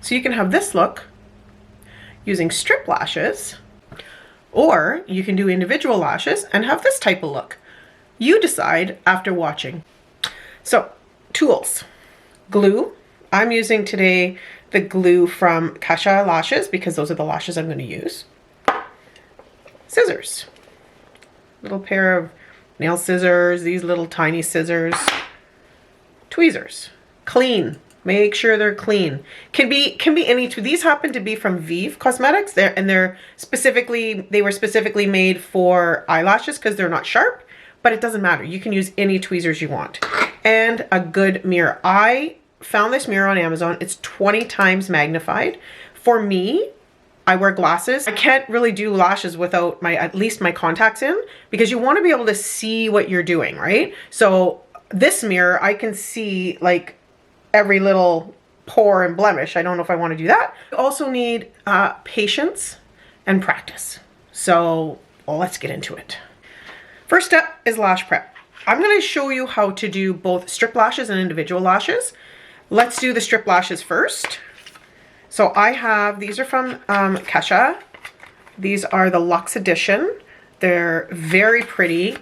So you can have this look using strip lashes, or you can do individual lashes and have this type of look. You decide after watching. So, tools. Glue. I'm using today the glue from Kasha Lashes because those are the lashes I'm going to use. Scissors. Little pair of nail scissors, these little tiny scissors. Tweezers. Clean. Make sure they're clean. Can be any two. These happen to be from Vive Cosmetics. They were specifically made for eyelashes because they're not sharp, but it doesn't matter. You can use any tweezers you want. And a good mirror. I found this mirror on Amazon. It's 20 times magnified. For me, I wear glasses. I can't really do lashes without at least my contacts in, because you want to be able to see what you're doing, right? So this mirror, I can see like every little pore and blemish. I don't know if I want to do that. You also need patience and practice. So let's get into it. First step is lash prep. I'm going to show you how to do both strip lashes and individual lashes. Let's do the strip lashes first. So I have, these are from Kesha. These are the Luxe Edition. They're very pretty.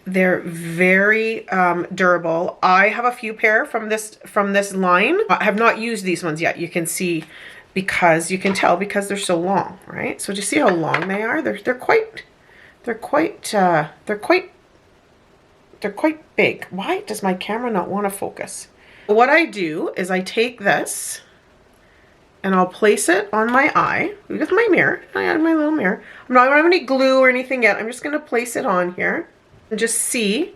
They're very durable. I have a few pair from this line. I have not used these ones yet. You can see, because you can tell because they're so long, right? So just see how long they are. They're quite big. Why does my camera not want to focus? What I do is I take this and I'll place it on my eye with my mirror. I have my little mirror. I don't have any glue or anything yet. I'm just going to place it on here and just see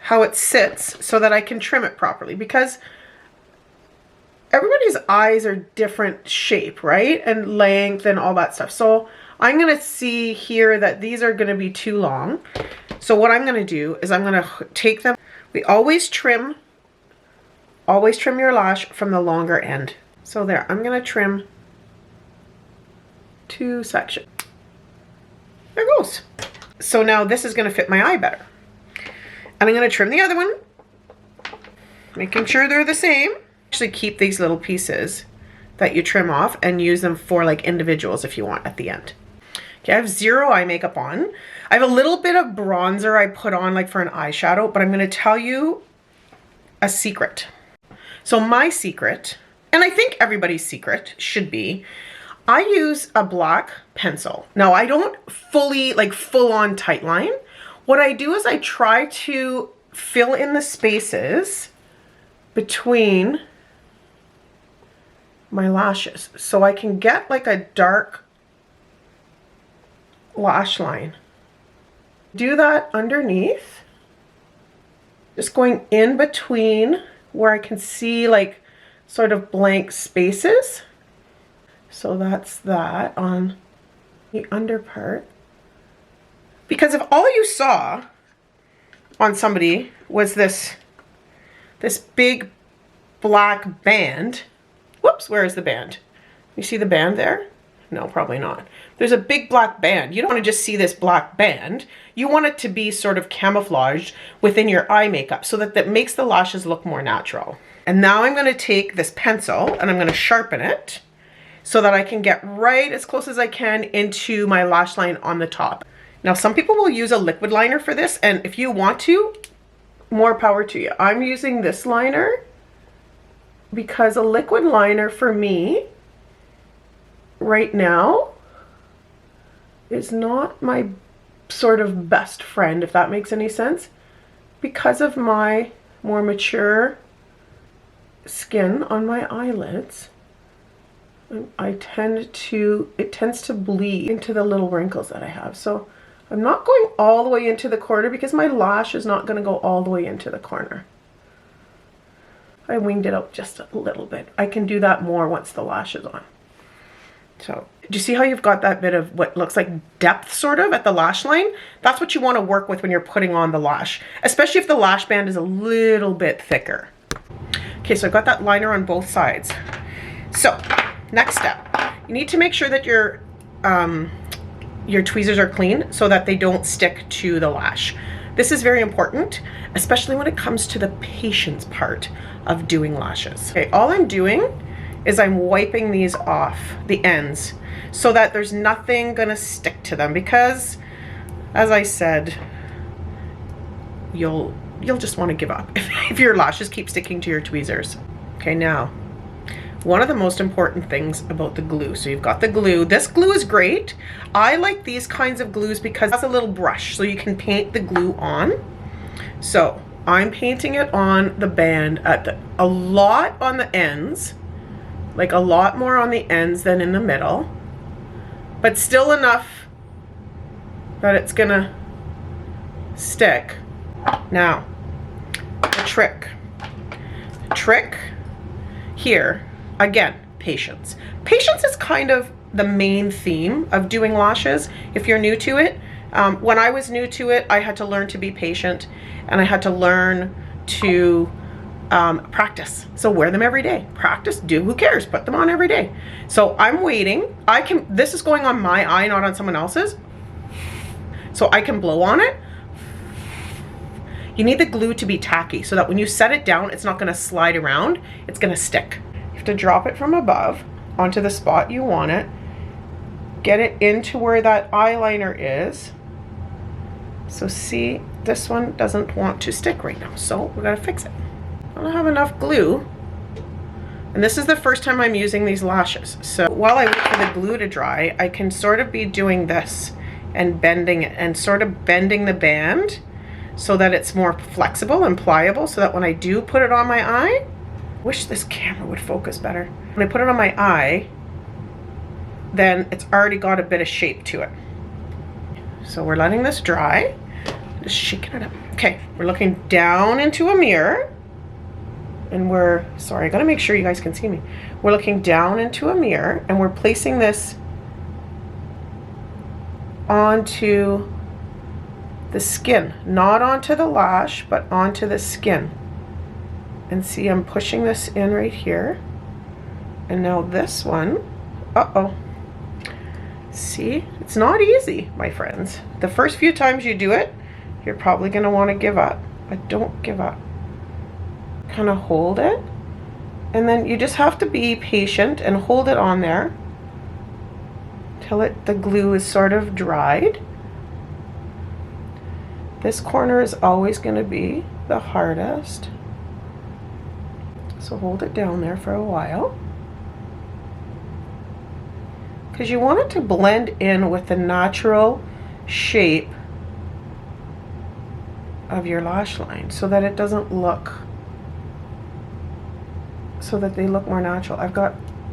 how it sits so that I can trim it properly, because everybody's eyes are different shape, right? And length and all that stuff. So I'm going to see here that these are going to be too long. So what I'm going to do is I'm going to take them. We always trim your lash from the longer end. So there, I'm going to trim 2 sections. There goes. So now this is going to fit my eye better. And I'm going to trim the other one, making sure they're the same. Actually keep these little pieces that you trim off and use them for like individuals if you want at the end. Okay, I have zero eye makeup on. I have a little bit of bronzer I put on like for an eyeshadow, but I'm going to tell you a secret. So my secret, and I think everybody's secret should be, I use a black pencil. Now I don't full on tight line. What I do is I try to fill in the spaces between my lashes so I can get like a dark lash line. Do that underneath, just going in between where I can see like sort of blank spaces. So that's that on the under part. Because if all you saw on somebody was this big black band, whoops, where is the band? You see the band there? No, probably not. There's a big black band. You don't want to just see this black band. You want it to be sort of camouflaged within your eye makeup so that makes the lashes look more natural. And now I'm going to take this pencil and I'm going to sharpen it so that I can get right as close as I can into my lash line on the top. Now, some people will use a liquid liner for this, and if you want to, more power to you. I'm using this liner because a liquid liner for me right now is not my sort of best friend, if that makes any sense, because of my more mature skin on my eyelids. It tends to bleed into the little wrinkles that I have. So I'm not going all the way into the corner because my lash is not going to go all the way into the corner. I winged it out just a little bit. I can do that more once the lash is on. So do you see how you've got that bit of what looks like depth sort of at the lash line? That's what you want to work with when you're putting on the lash, especially if the lash band is a little bit thicker. Okay, so I've got that liner on both sides. So next step, you need to make sure that your tweezers are clean so that they don't stick to the lash. This is very important, especially when it comes to the patience part of doing lashes. Okay, all I'm doing is I'm wiping these off, the ends, so that there's nothing gonna stick to them, because as I said, you'll just want to give up if your lashes keep sticking to your tweezers. Okay, now, one of the most important things about the glue. So you've got the glue. This glue is great. I like these kinds of glues because it's a little brush, so you can paint the glue on. So I'm painting it on the band a lot on the ends, like a lot more on the ends than in the middle, but still enough that it's gonna stick. Now, the trick here, again, patience. Patience is kind of the main theme of doing lashes if you're new to it. When I was new to it, I had to learn to be patient, and I had to learn to practice. So wear them every day. Practice, who cares? Put them on every day. So I'm waiting. This is going on my eye, not on someone else's. So I can blow on it. You need the glue to be tacky so that when you set it down, it's not gonna slide around, it's gonna stick. You have to drop it from above onto the spot you want it, get it into where that eyeliner is. So see, this one doesn't want to stick right now, so we gotta fix it. I don't have enough glue, and this is the first time I'm using these lashes. So while I wait for the glue to dry, I can sort of be doing this and bending it and sort of bending the band so that it's more flexible and pliable, so that when I do put it on my eye, wish this camera would focus better. When I put it on my eye, then it's already got a bit of shape to it. So we're letting this dry, just shaking it up. Okay, we're looking down into a mirror, and sorry, I gotta make sure you guys can see me. We're looking down into a mirror, and we're placing this onto the skin, not onto the lash, but onto the skin. And see, I'm pushing this in right here. And now this one, see, it's not easy, my friends. The first few times you do it, you're probably gonna wanna give up, but don't give up. Kind of hold it, and then you just have to be patient and hold it on there till the glue is sort of dried. This corner is always going to be the hardest, so hold it down there for a while, because you want it to blend in with the natural shape of your lash line, so that it doesn't look, so that they look more natural. I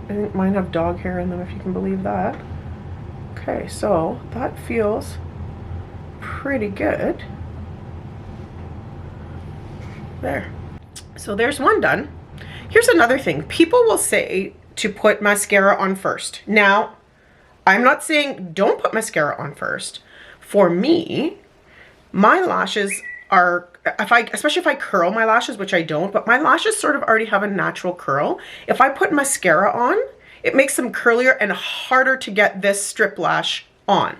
think mine have dog hair in them, if you can believe that. Okay, so that feels pretty good. There. So there's one done. Here's another thing. People will say to put mascara on first. Now, I'm not saying don't put mascara on first. For me, my lashes are, especially if I curl my lashes, which I don't, but my lashes sort of already have a natural curl. If I put mascara on, it makes them curlier and harder to get this strip lash on.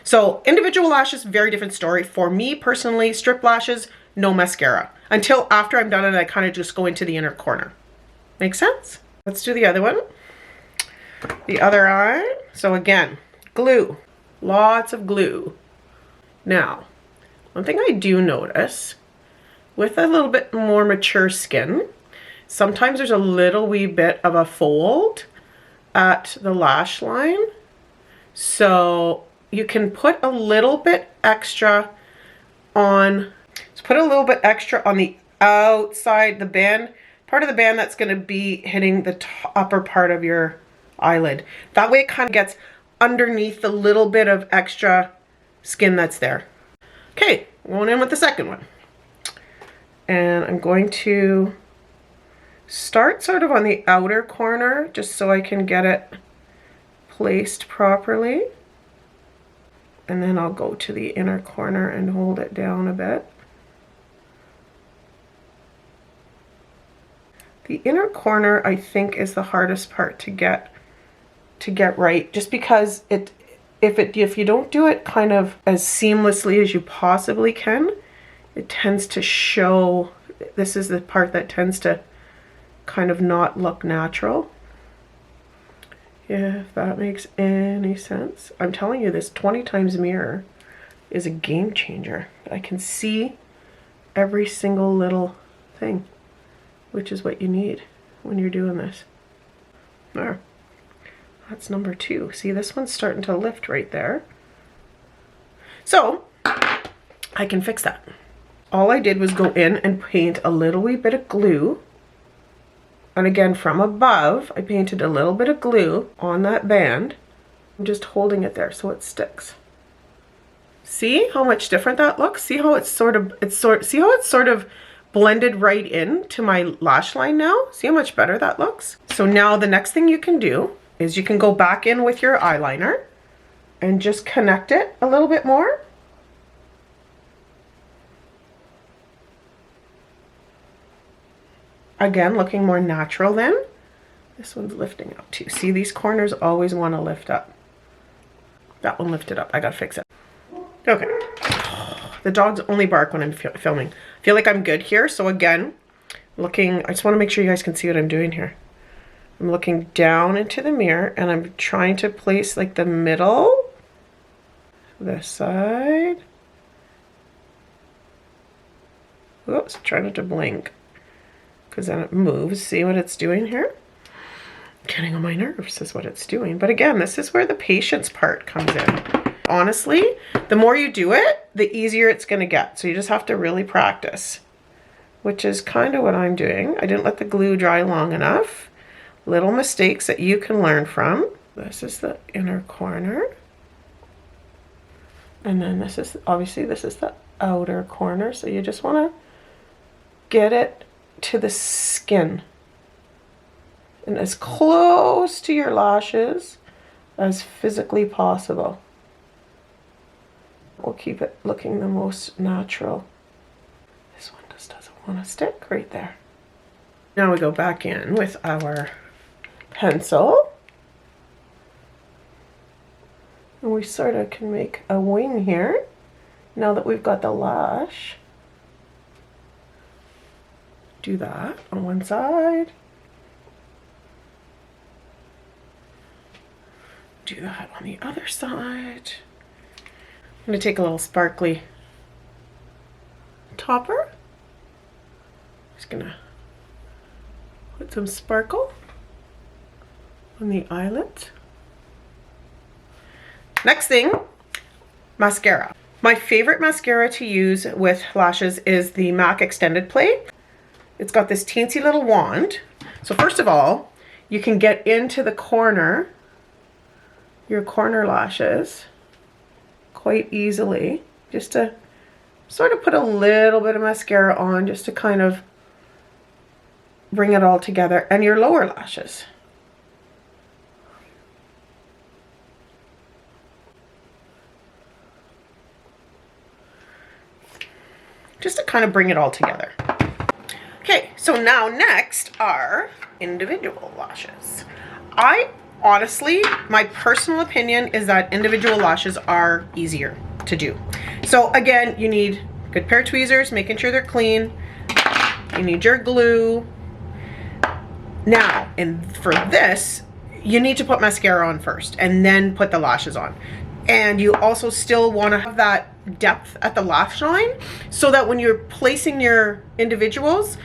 So individual lashes, very different story. For me personally, strip lashes, no mascara. Until after I'm done and I kind of just go into the inner corner. Make sense? Let's do the other one. The other eye. So again, glue. Lots of glue. Now, one thing I do notice with a little bit more mature skin, sometimes there's a little wee bit of a fold at the lash line. So you can put a little bit extra on, put a little bit extra on the outside, the band, part of the band that's going to be hitting the upper part of your eyelid. That way it kind of gets underneath the little bit of extra skin that's there. Okay, going in with the second one. And I'm going to start sort of on the outer corner just so I can get it placed properly. And then I'll go to the inner corner and hold it down a bit. The inner corner, I think, is the hardest part to get right, just because if you don't do it kind of as seamlessly as you possibly can, it tends to show. This is the part that tends to kind of not look natural. If that makes any sense. I'm telling you, this 20 times mirror is a game changer. I can see every single little thing, which is what you need when you're doing this. There. That's number 2. See, this one's starting to lift right there. So I can fix that. All I did was go in and paint a little wee bit of glue. And again, from above, I painted a little bit of glue on that band. I'm just holding it there so it sticks. See how much different that looks? See how it's sort of blended right in to my lash line now? See how much better that looks? So now the next thing you can do is you can go back in with your eyeliner and just connect it a little bit more. Again, looking more natural then. This one's lifting up too. See, these corners always want to lift up. That one lifted up. I gotta fix it. Okay. The dogs only bark when I'm filming. I feel like I'm good here. So again, I just want to make sure you guys can see what I'm doing here. I'm looking down into the mirror and I'm trying to place like the middle, this side. Oops, trying not to blink because then it moves. See what it's doing here? Getting on my nerves is what it's doing. But again, this is where the patience part comes in. Honestly, the more you do it, the easier it's going to get. So you just have to really practice, which is kind of what I'm doing. I didn't let the glue dry long enough. Little mistakes that you can learn from. This is the inner corner. And then this is, obviously this is the outer corner. So you just want to get it to the skin and as close to your lashes as physically possible. We'll keep it looking the most natural. This one just doesn't want to stick right there. Now we go back in with our pencil. And we sort of can make a wing here now that we've got the lash. Do that on one side. Do that on the other side. I'm going to take a little sparkly topper. Just going to put some sparkle on the eyelid. Next thing, mascara. My favorite mascara to use with lashes is the MAC Extended Play. It's got this teensy little wand. So first of all, you can get into the corner, your corner lashes, quite easily. Just to sort of put a little bit of mascara on just to kind of bring it all together, and your lower lashes. Just to kind of bring it all together. Okay, so now next are individual lashes. I honestly, my personal opinion is that individual lashes are easier to do. So again, you need a good pair of tweezers, making sure they're clean. You need your glue. Now, and for this, you need to put mascara on first and then put the lashes on. And you also still want to have that depth at the lash line so that when you're placing your individuals,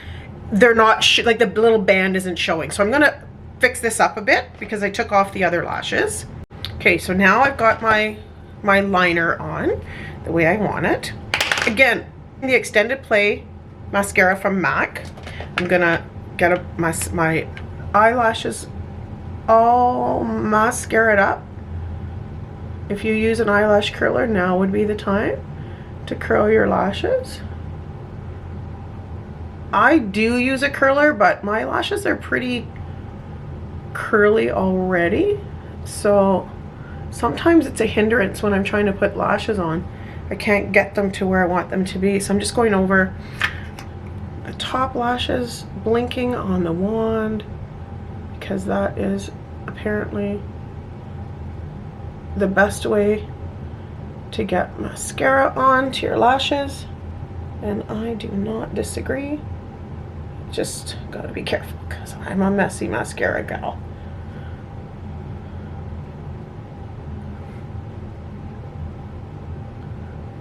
they're not like the little band isn't showing. So I'm going to fix this up a bit because I took off the other lashes. Okay, so now I've got my liner on the way I want it. Again, the Extended Play mascara from MAC. I'm going to get my eyelashes all mascaraed up. If you use an eyelash curler, now would be the time to curl your lashes. I do use a curler, but my lashes are pretty curly already. So sometimes it's a hindrance when I'm trying to put lashes on. I can't get them to where I want them to be. So I'm just going over the top lashes, blinking on the wand, because that is apparently the best way to get mascara on to your lashes, and I do not disagree. Just gotta be careful because I'm a messy mascara gal.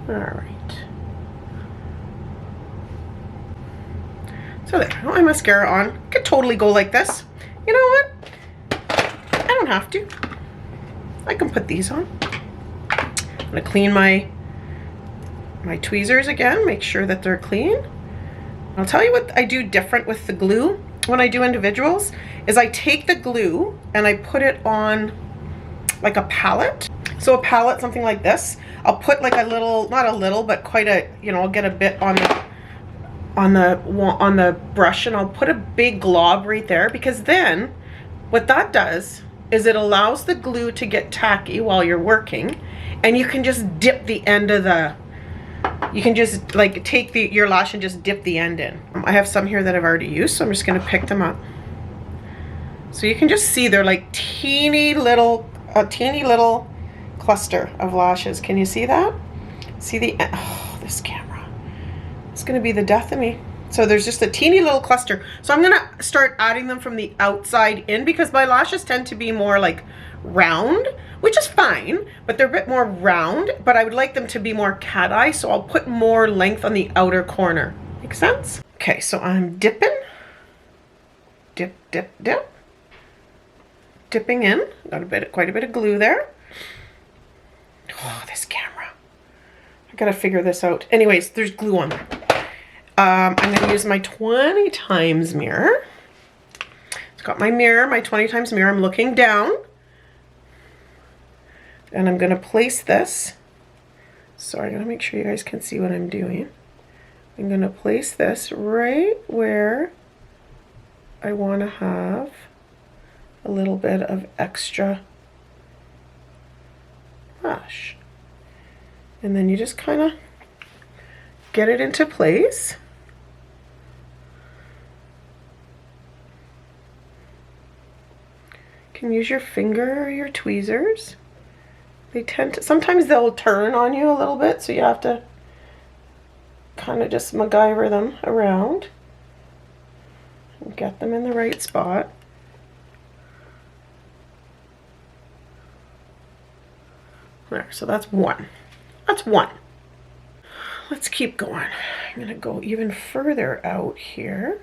All right. So there, I got my mascara on. I could totally go like this. You know what? I don't have to. I can put these on. I'm gonna clean my tweezers again, make sure that they're clean. I'll tell you what I do different with the glue when I do individuals is I take the glue and I put it on like a palette. So a palette, something like this. I'll put like a little, not a little, but quite a, you know, I'll get a bit on the brush and I'll put a big glob right there, because then what that does is it allows the glue to get tacky while you're working, and you can just dip the end of the, you can just like take your lash and just dip the end in. I have some here that I've already used, so I'm just gonna pick them up. So you can just see they're like a teeny little cluster of lashes. Can you see that? See the, oh, this camera. It's gonna be the death of me. So there's just a teeny little cluster. So I'm gonna start adding them from the outside in, because my lashes tend to be more like round, which is fine, but they're a bit more round, but I would like them to be more cat eye, so I'll put more length on the outer corner. Make sense? Okay, so I'm dipping. Dip, dip, dip. Dipping in. Got quite a bit of glue there. Oh, this camera. I gotta figure this out. Anyways, there's glue on there. I'm gonna use my 20 times mirror. It's got my mirror, my 20 times mirror. I'm looking down. And I'm gonna place this. Sorry, I gotta make sure you guys can see what I'm doing. I'm gonna place this right where I wanna have a little bit of extra lash. And then you just kind of get it into place. You can use your finger or your tweezers. They tend to, sometimes they'll turn on you a little bit, so you have to kind of just MacGyver them around and get them in the right spot. There, so that's one. That's one. Let's keep going. I'm gonna go even further out here.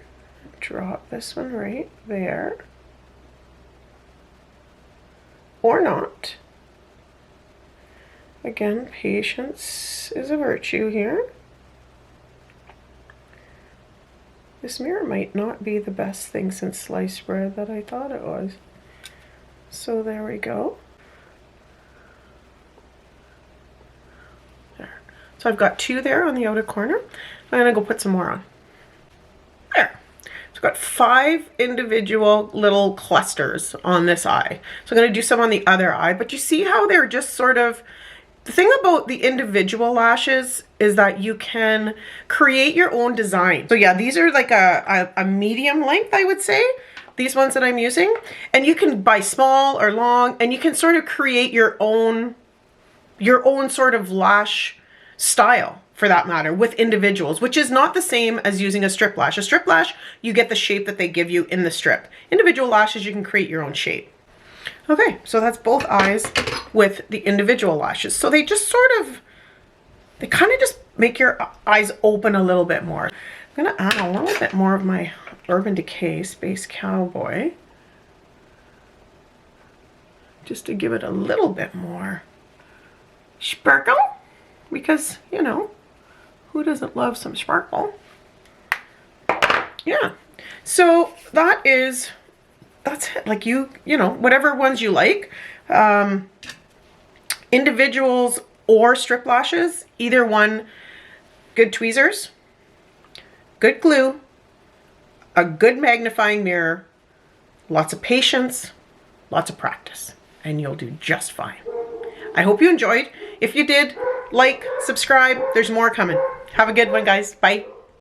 Drop this one right there. Or not. Again, patience is a virtue here. This mirror might not be the best thing since sliced bread that I thought it was. So there we go. There. So I've got two there on the outer corner. I'm gonna go put some more on. There. So I've got 5 individual little clusters on this eye. So I'm gonna do some on the other eye, but you see how they're just sort of, the thing about the individual lashes is that you can create your own design. So yeah, these are like a medium length, I would say, these ones that I'm using. And you can buy small or long, and you can sort of create your own sort of lash style, for that matter, with individuals, which is not the same as using a strip lash. A strip lash, you get the shape that they give you in the strip. Individual lashes, you can create your own shape. Okay, so that's both eyes with the individual lashes. So they just sort of, they kind of just make your eyes open a little bit more. I'm gonna add a little bit more of my Urban Decay Space Cowboy, just to give it a little bit more sparkle, because, you know, who doesn't love some sparkle? Yeah, so that's it. Like you know, whatever ones you like, individuals or strip lashes, either one, good tweezers, good glue, a good magnifying mirror, lots of patience, lots of practice, and you'll do just fine. I hope you enjoyed. If you did, like, subscribe, there's more coming. Have a good one, guys. Bye.